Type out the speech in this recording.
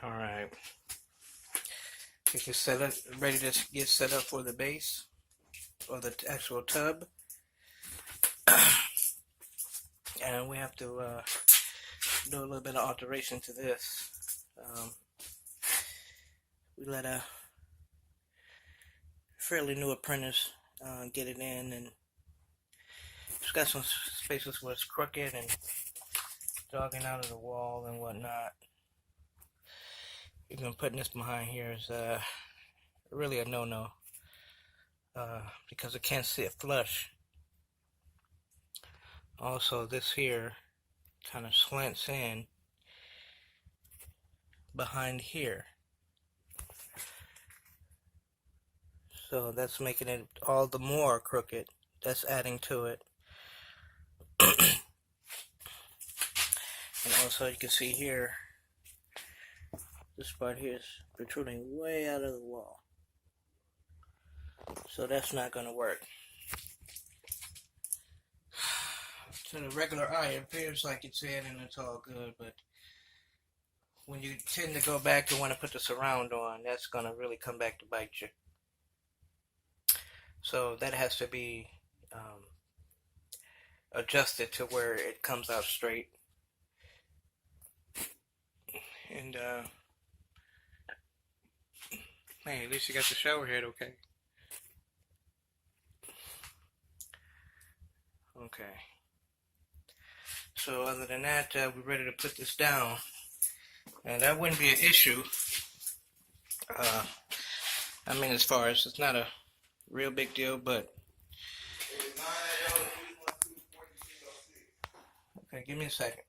All right. You can set it, ready to get set up for the base or the actual tub. And we have to do a little bit of alteration to this. We let a fairly new apprentice get it in, and it's got some spaces where it's crooked and jogging out of the wall and whatnot. Even putting this behind here is really a no-no because it can't sit flush. Also, this here kind of slants in behind here, so that's making it all the more crooked. That's adding to it. And also, you can see here, this part here is protruding way out of the wall, so that's not going to work. To the regular eye, it appears like it's in and it's all good, but when you tend to go back to want to put the surround on, that's going to really come back to bite you. So that has to be adjusted to where it comes out straight. And hey, at least you got the shower head okay. Okay. So other than that, we're ready to put this down. And that wouldn't be an issue. I mean, as far as it's not a real big deal, but okay, give me a second.